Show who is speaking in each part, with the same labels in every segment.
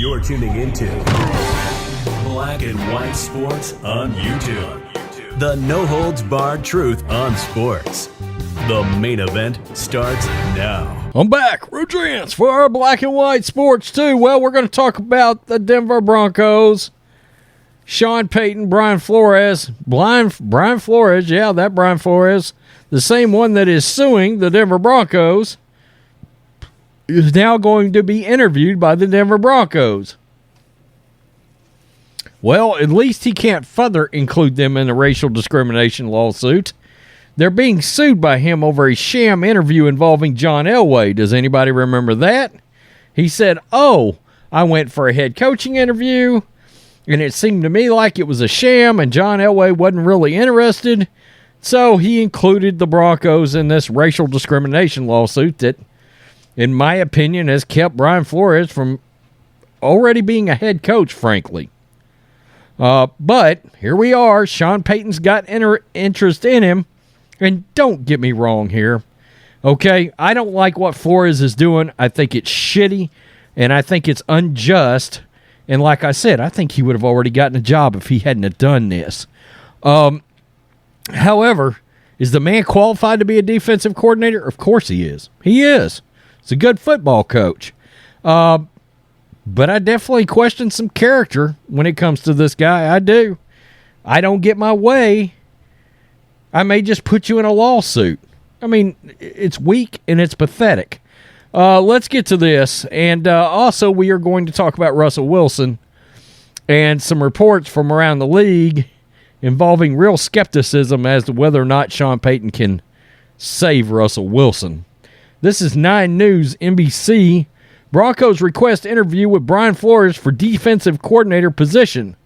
Speaker 1: You're tuning into Black and White Sports on YouTube. The no-holds-barred truth on sports. The main event starts now.
Speaker 2: I'm back, Rodriguez, for our Black and White Sports 2. Well, we're going to talk about the Denver Broncos. Sean Payton, Brian Flores. Brian Flores, yeah, that Brian Flores, the same one that is suing the Denver Broncos, is now going to be interviewed by the Denver Broncos. Well, at least he can't further include them in a racial discrimination lawsuit. They're being sued by him over a sham interview involving John Elway. Does anybody remember that? He said, I went for a head coaching interview, and it seemed to me like it was a sham, and John Elway wasn't really interested. So he included the Broncos in this racial discrimination lawsuit that, in my opinion, has kept Brian Flores from already being a head coach, frankly. But here we are. Sean Payton's got interest in him. And don't get me wrong here. Okay, I don't like what Flores is doing. I think it's shitty, and I think it's unjust. And like I said, I think he would have already gotten a job if he hadn't have done this. However, is the man qualified to be a defensive coordinator? Of course he is. He is. He's a good football coach. But I definitely question some character when it comes to this guy. I do. I don't get my way. I may just put you in a lawsuit. I mean, it's weak and it's pathetic. Let's get to this. And also, we are going to talk about Russell Wilson and some reports from around the league involving real skepticism as to whether or not Sean Payton can save Russell Wilson. This is 9 News, NBC. Broncos request interview with Brian Flores for defensive coordinator position.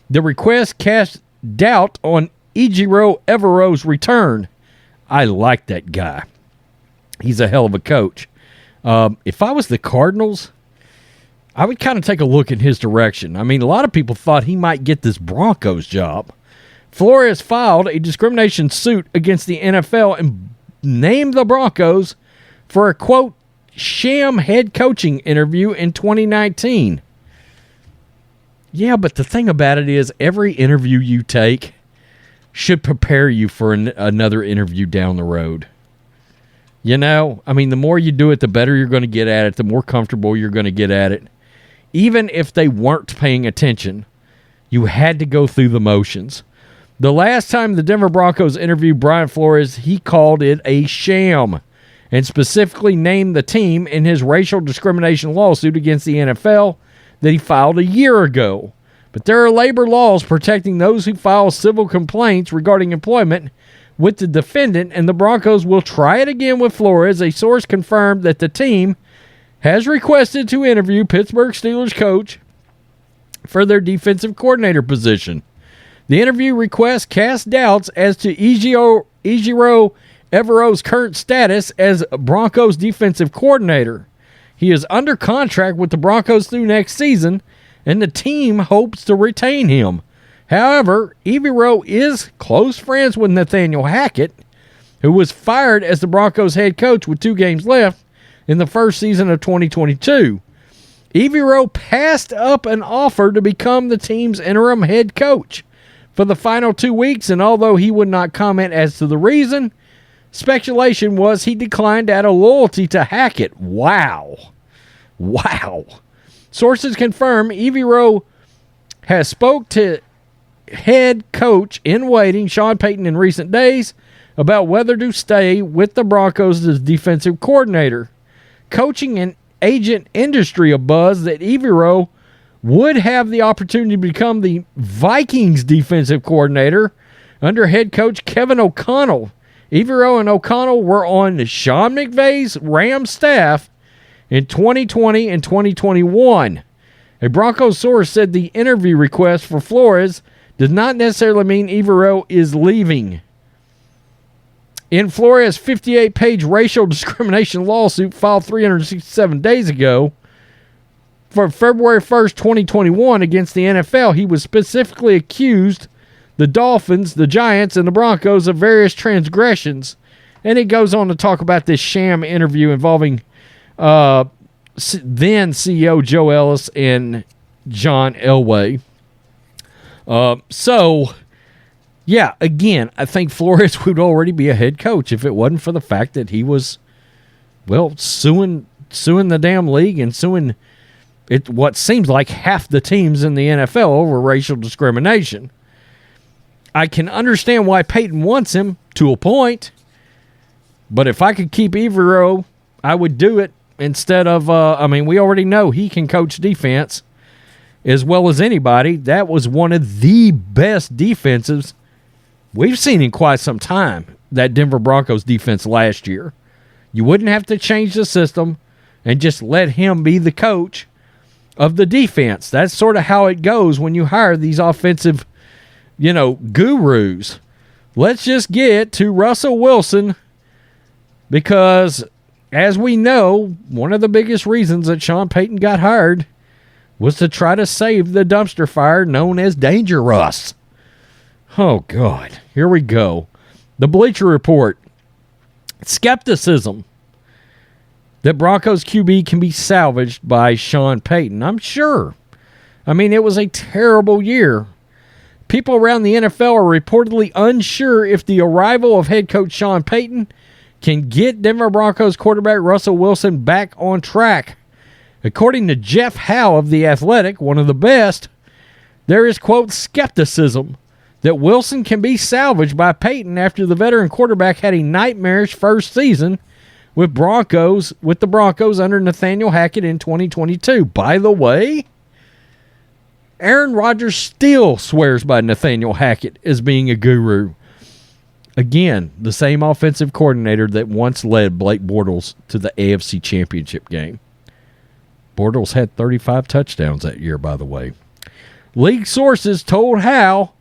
Speaker 2: The request casts doubt on Ejiro Evero's return. I like that guy. He's a hell of a coach. If I was the Cardinals, I would kind of take a look in his direction. I mean, a lot of people thought he might get this Broncos job. Flores filed a discrimination suit against the NFL and named the Broncos for a, quote, sham head coaching interview in 2019. Yeah, but the thing about it is every interview you take should prepare you for another interview down the road. You know, I mean, the more you do it, the better you're going to get at it, the more comfortable you're going to get at it. Even if they weren't paying attention, you had to go through the motions. The last time the Denver Broncos interviewed Brian Flores, he called it a sham and specifically named the team in his racial discrimination lawsuit against the NFL that he filed a year ago. But there are labor laws protecting those who file civil complaints regarding employment with the defendant, and the Broncos will try it again with Flores. A source confirmed that the team has requested to interview Pittsburgh Steelers coach for their defensive coordinator position. The interview request casts doubts as to Ejiro Evero's current status as Broncos defensive coordinator. He is under contract with the Broncos through next season, and the team hopes to retain him. However, Evero is close friends with Nathaniel Hackett, who was fired as the Broncos head coach with 2 games left in the first season of 2022. Evero passed up an offer to become the team's interim head coach for the final 2 weeks, and although he would not comment as to the reason, speculation was he declined out of loyalty to Hackett. Wow. Sources confirm Evero has spoke to head coach in waiting, Sean Payton, in recent days about whether to stay with the Broncos as defensive coordinator. Coaching and agent industry abuzz that Evero would have the opportunity to become the Vikings defensive coordinator under head coach Kevin O'Connell. Evero and O'Connell were on Sean McVay's Rams staff in 2020 and 2021. A Broncos source said the interview request for Flores does not necessarily mean Evero is leaving. In Flores' 58-page racial discrimination lawsuit filed 367 days ago, for February 1st, 2021, against the NFL, he was specifically accused the Dolphins, the Giants, and the Broncos of various transgressions. And it goes on to talk about this sham interview involving then CEO Joe Ellis and John Elway. Yeah, again, I think Flores would already be a head coach if it wasn't for the fact that he was, suing the damn league and suing what seems like half the teams in the NFL over racial discrimination. I can understand why Payton wants him to a point, but if I could keep Evero, I would do it instead of, we already know he can coach defense as well as anybody. That was one of the best defenses we've seen in quite some time, that Denver Broncos defense last year. You wouldn't have to change the system and just let him be the coach of the defense. That's sort of how it goes when you hire these offensive, gurus. Let's just get to Russell Wilson because, as we know, one of the biggest reasons that Sean Payton got hired was to try to save the dumpster fire known as Danger Russ. Oh, God. Here we go. The Bleacher Report. Skepticism that Broncos QB can be salvaged by Sean Payton. I'm sure. It was a terrible year. People around the NFL are reportedly unsure if the arrival of head coach Sean Payton can get Denver Broncos quarterback Russell Wilson back on track. According to Jeff Howe of The Athletic, one of the best, there is, quote, skepticism that Wilson can be salvaged by Payton after the veteran quarterback had a nightmarish first season with the Broncos under Nathaniel Hackett in 2022. By the way, Aaron Rodgers still swears by Nathaniel Hackett as being a guru. Again, the same offensive coordinator that once led Blake Bortles to the AFC Championship game. Bortles had 35 touchdowns that year, by the way. League sources told Howe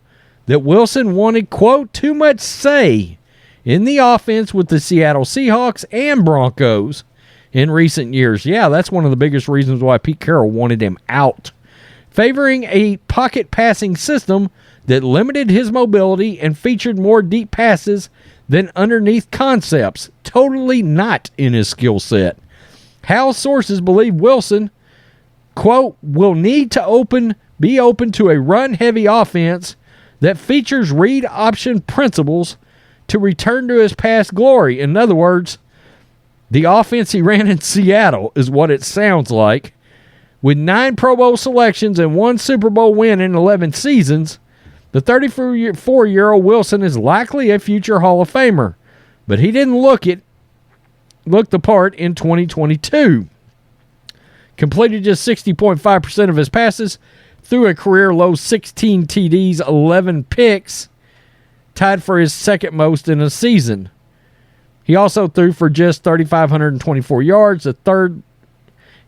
Speaker 2: that Wilson wanted, quote, too much say in the offense with the Seattle Seahawks and Broncos in recent years. Yeah, that's one of the biggest reasons why Pete Carroll wanted him out. Favoring a pocket passing system that limited his mobility and featured more deep passes than underneath concepts. Totally not in his skill set. Howe's sources believe Wilson, quote, will need to be open to a run-heavy offense that features read option principles to return to his past glory. In other words, the offense he ran in Seattle is what it sounds like. With 9 Pro Bowl selections and 1 Super Bowl win in 11 seasons, the 34-year-old Wilson is likely a future Hall of Famer, but he didn't look the part in 2022. Completed just 60.5% of his passes, threw a career-low 16 TDs, 11 picks, tied for his second most in a season. He also threw for just 3,524 yards,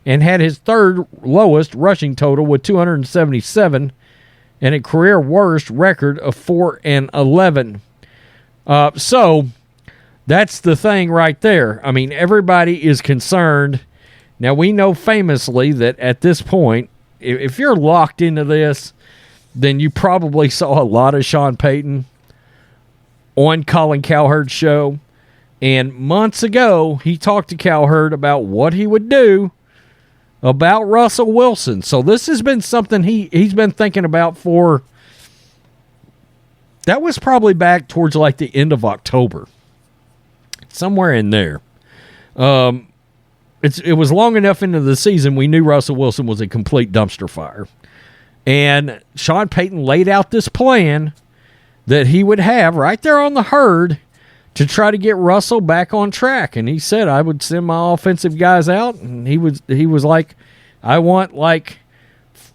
Speaker 2: and had his third lowest rushing total with 277, and a career worst record of 4-11. So that's the thing right there. Everybody is concerned. Now, we know famously that at this point, if you're locked into this, then you probably saw a lot of Sean Payton on Colin Cowherd's show. And months ago, he talked to Cowherd about what he would do about Russell Wilson. So this has been something he's been thinking about for, that was probably back towards like the end of October. Somewhere in there. It was long enough into the season we knew Russell Wilson was a complete dumpster fire. And Sean Payton laid out this plan that he would have right there on the herd to try to get Russell back on track. And he said, I would send my offensive guys out. And he was like, I want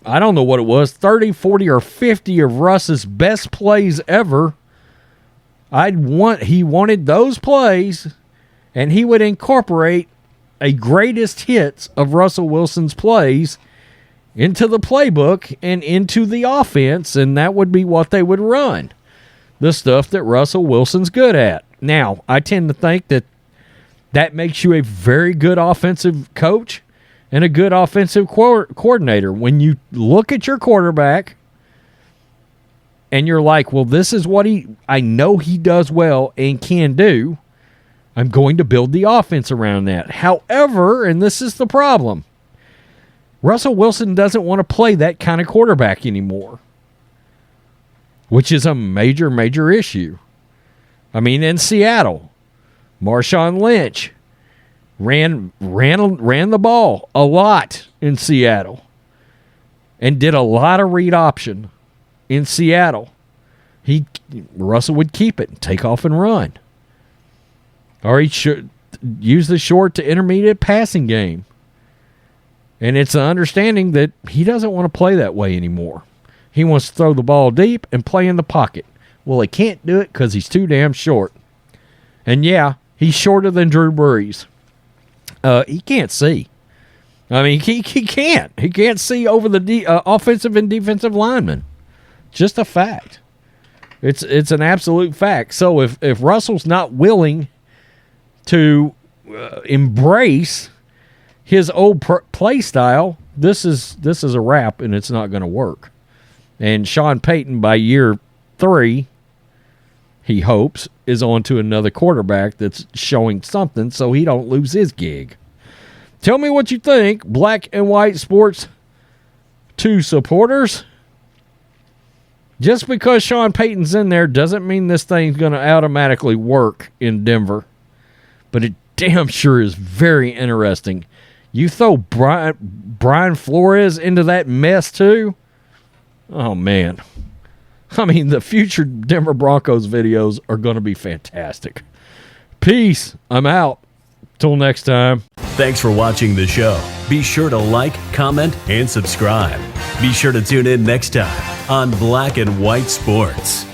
Speaker 2: I don't know what it was, 30, 40, or 50 of Russ's best plays ever. He wanted those plays, and he would incorporate a greatest hits of Russell Wilson's plays into the playbook and into the offense, and that would be what they would run. The stuff that Russell Wilson's good at. Now, I tend to think that makes you a very good offensive coach and a good offensive coordinator. When you look at your quarterback and you're like, well, this is what I know he does well and can do, I'm going to build the offense around that. However, and this is the problem, Russell Wilson doesn't want to play that kind of quarterback anymore, which is a major, major issue. I mean, in Seattle, Marshawn Lynch ran the ball a lot in Seattle and did a lot of read option in Seattle. Russell would keep it and take off and run. Or he should use the short to intermediate passing game. And it's an understanding that he doesn't want to play that way anymore. He wants to throw the ball deep and play in the pocket. Well, he can't do it because he's too damn short. And yeah, he's shorter than Drew Brees. He can't see. I mean, he can't. He can't see over the offensive and defensive linemen. Just a fact. It's an absolute fact. So if Russell's not willing to embrace his old play style, this is a wrap, and it's not going to work. And Sean Payton, by year 3, he hopes, is on to another quarterback that's showing something so he don't lose his gig. Tell me what you think, Black and White Sports 2 supporters. Just because Sean Payton's in there doesn't mean this thing's going to automatically work in Denver. But it damn sure is very interesting. You throw Brian Flores into that mess too? Oh, man. I mean, the future Denver Broncos videos are going to be fantastic. Peace. I'm out. Till next time.
Speaker 1: Thanks for watching the show. Be sure to like, comment, and subscribe. Be sure to tune in next time on Black and White Sports.